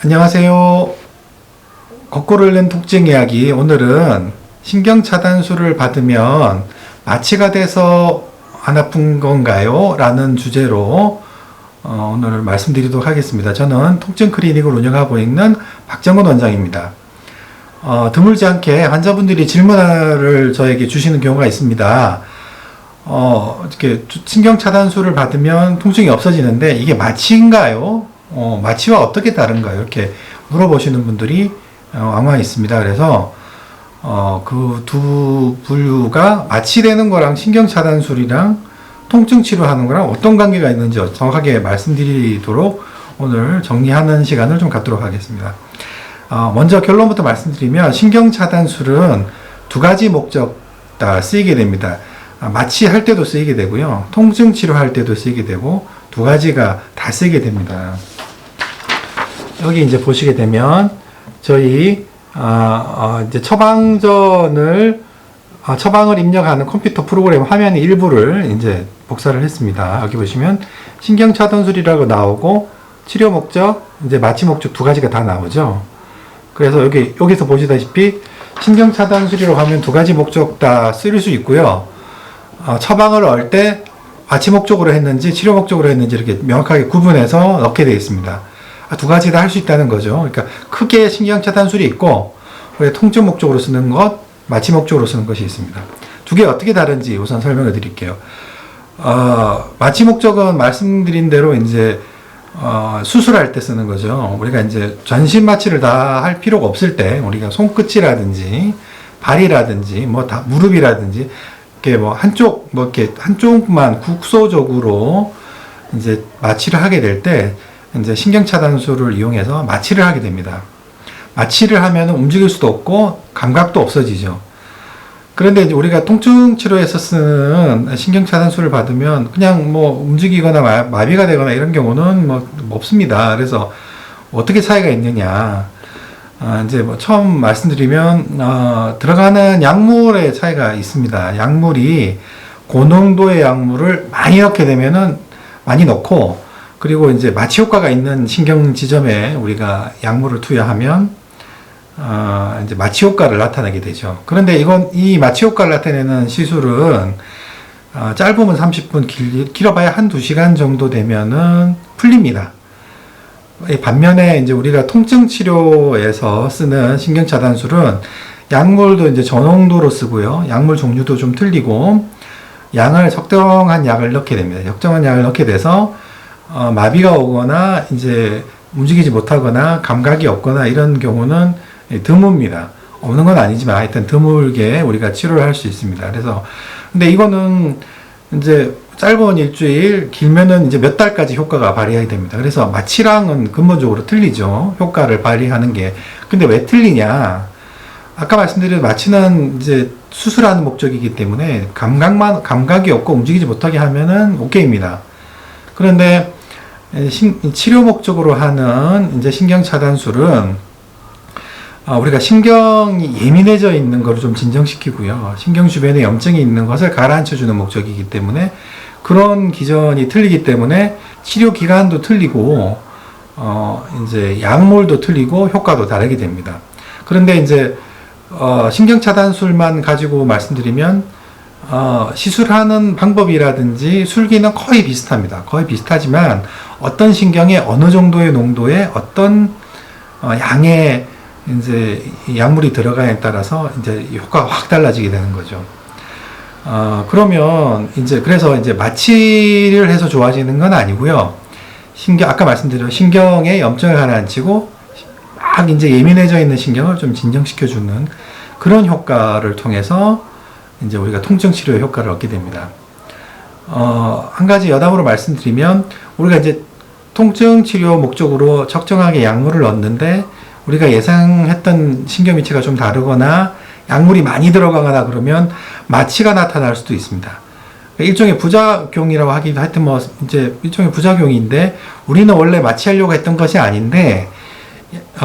안녕하세요. 거꾸로 읽는 통증 이야기. 오늘은 신경차단술을 받으면 마취가 돼서 안 아픈 건가요? 라는 주제로 오늘 말씀드리도록 하겠습니다. 저는 통증 클리닉을 운영하고 있는 박정근 원장입니다. 드물지 않게 환자분들이 질문을 저에게 주시는 경우가 있습니다. 이렇게 신경차단술을 받으면 통증이 없어지는데 이게 마취인가요? 마취와 어떻게 다른가요? 이렇게 물어보시는 분들이 왕왕 있습니다. 그래서 그 두 분류가 마취되는 거랑 신경차단술이랑 통증 치료하는 거랑 어떤 관계가 있는지 정확하게 말씀드리도록 오늘 정리하는 시간을 좀 갖도록 하겠습니다. 먼저 결론부터 말씀드리면 신경차단술은 두 가지 목적 다 쓰이게 됩니다. 마취할 때도 쓰이게 되고요. 통증 치료할 때도 쓰이게 되고 두 가지가 다 쓰이게 됩니다. 여기 이제 보시게 되면 저희 이제 처방을 입력하는 컴퓨터 프로그램 화면 일부를 이제 복사를 했습니다. 여기 보시면 신경차단술이라고 나오고 치료 목적, 이제 마취 목적 두 가지가 다 나오죠. 그래서 여기서 보시다시피 신경차단술이라고 하면 두 가지 목적 다 쓸 수 있고요. 처방을 넣을 때 마취 목적으로 했는지 치료 목적으로 했는지 이렇게 명확하게 구분해서 넣게 되어 있습니다. 두 가지 다 할 수 있다는 거죠. 그러니까 크게 신경차단술이 있고 통증 목적으로 쓰는 것, 마취 목적으로 쓰는 것이 있습니다. 두 개 어떻게 다른지 우선 설명을 드릴게요. 마취 목적은 말씀드린 대로 이제 수술할 때 쓰는 거죠. 우리가 이제 전신 마취를 다 할 필요가 없을 때 우리가 손끝이라든지 발이라든지 무릎이라든지 이렇게 한쪽만 국소적으로 이제 마취를 하게 될 때 이제 신경차단술을 이용해서 마취를 하게 됩니다. 마취를 하면 움직일 수도 없고 감각도 없어지죠. 그런데 이제 우리가 통증 치료에서 쓰는 신경차단술을 받으면 그냥 움직이거나 마비가 되거나 이런 경우는 없습니다. 그래서 어떻게 차이가 있느냐. 이제 처음 말씀드리면, 들어가는 약물의 차이가 있습니다. 약물이 고농도의 약물을 많이 넣게 되면은 많이 넣고, 그리고 이제 마취 효과가 있는 신경 지점에 우리가 약물을 투여하면 이제 마취 효과를 나타내게 되죠. 그런데 이 마취 효과를 나타내는 시술은 짧으면 30분, 길어봐야 한두 시간 정도 되면은 풀립니다. 반면에 이제 우리가 통증 치료에서 쓰는 신경차단술은 약물도 이제 저농도로 쓰고요. 약물 종류도 좀 틀리고 적정한 약을 넣게 됩니다. 적정한 약을 넣게 돼서 마비가 오거나 이제 움직이지 못하거나 감각이 없거나 이런 경우는 드뭅니다. 없는 건 아니지만 하여튼 드물게 우리가 치료를 할 수 있습니다. 그래서 근데 이거는 이제 짧은 일주일, 길면은 이제 몇 달까지 효과가 발휘하게 됩니다. 그래서 마취랑은 근본적으로 틀리죠. 효과를 발휘하는 게. 근데 왜 틀리냐? 아까 말씀드린 마취는 이제 수술하는 목적이기 때문에 감각이 없고 움직이지 못하게 하면은 오케이입니다. 그런데 치료 목적으로 하는 이제 신경차단술은 우리가 신경이 예민해져 있는 걸 좀 진정시키고요. 신경 주변에 염증이 있는 것을 가라앉혀주는 목적이기 때문에 그런 기전이 틀리기 때문에 치료 기간도 틀리고 이제 약물도 틀리고 효과도 다르게 됩니다. 그런데 이제 신경차단술만 가지고 말씀드리면 시술하는 방법이라든지 술기는 거의 비슷합니다. 거의 비슷하지만 어떤 신경에 어느 정도의 농도에 어떤 양의 이제 약물이 들어가에 따라서 이제 효과가 확 달라지게 되는 거죠. 그러면 그래서 마취를 해서 좋아지는 건 아니고요. 아까 말씀드린 신경에 염증을 가라앉히고 막 이제 예민해져 있는 신경을 좀 진정시켜주는 그런 효과를 통해서 이제 우리가 통증 치료의 효과를 얻게 됩니다. 한 가지 여담으로 말씀드리면 우리가 이제 통증 치료 목적으로 적정하게 약물을 넣는데 우리가 예상했던 신경위치가 좀 다르거나 약물이 많이 들어가거나 그러면 마취가 나타날 수도 있습니다. 일종의 부작용이라고 하기도 하여튼 이제 일종의 부작용인데 우리는 원래 마취하려고 했던 것이 아닌데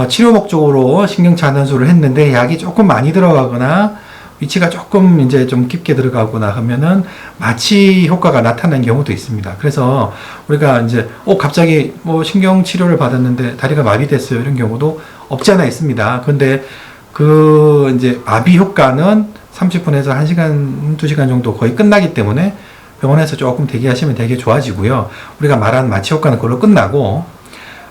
치료 목적으로 신경차단술을 했는데 약이 조금 많이 들어가거나 위치가 조금 이제 좀 깊게 들어가거나 하면은 마취 효과가 나타나는 경우도 있습니다. 그래서 우리가 이제 갑자기 뭐 신경 치료를 받았는데 다리가 마비됐어요, 이런 경우도 없지 않아 있습니다. 근데 그 이제 마비 효과는 30분에서 1시간, 2시간 정도 거의 끝나기 때문에 병원에서 조금 대기하시면 되게 좋아지고요. 우리가 말한 마취 효과는 그걸로 끝나고,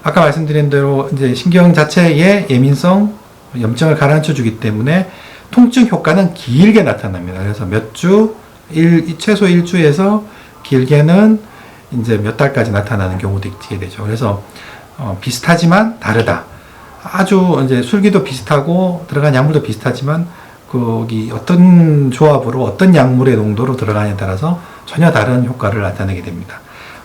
아까 말씀드린 대로 이제 신경 자체의 예민성, 염증을 가라앉혀 주기 때문에 통증 효과는 길게 나타납니다. 그래서 몇 주, 최소 1주에서 길게는 이제 몇 달까지 나타나는 경우도 있게 되죠. 그래서 비슷하지만 다르다. 아주 이제 술기도 비슷하고 들어간 약물도 비슷하지만 거기 어떤 조합으로 어떤 약물의 농도로 들어가냐에 따라서 전혀 다른 효과를 나타내게 됩니다.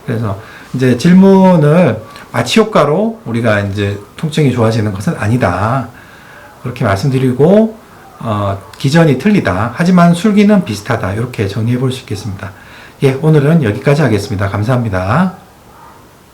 그래서 이제 질문을 마취 효과로 우리가 이제 통증이 좋아지는 것은 아니다, 그렇게 말씀드리고, 기전이 틀리다. 하지만 술기는 비슷하다. 이렇게 정리해 볼 수 있겠습니다. 예, 오늘은 여기까지 하겠습니다. 감사합니다.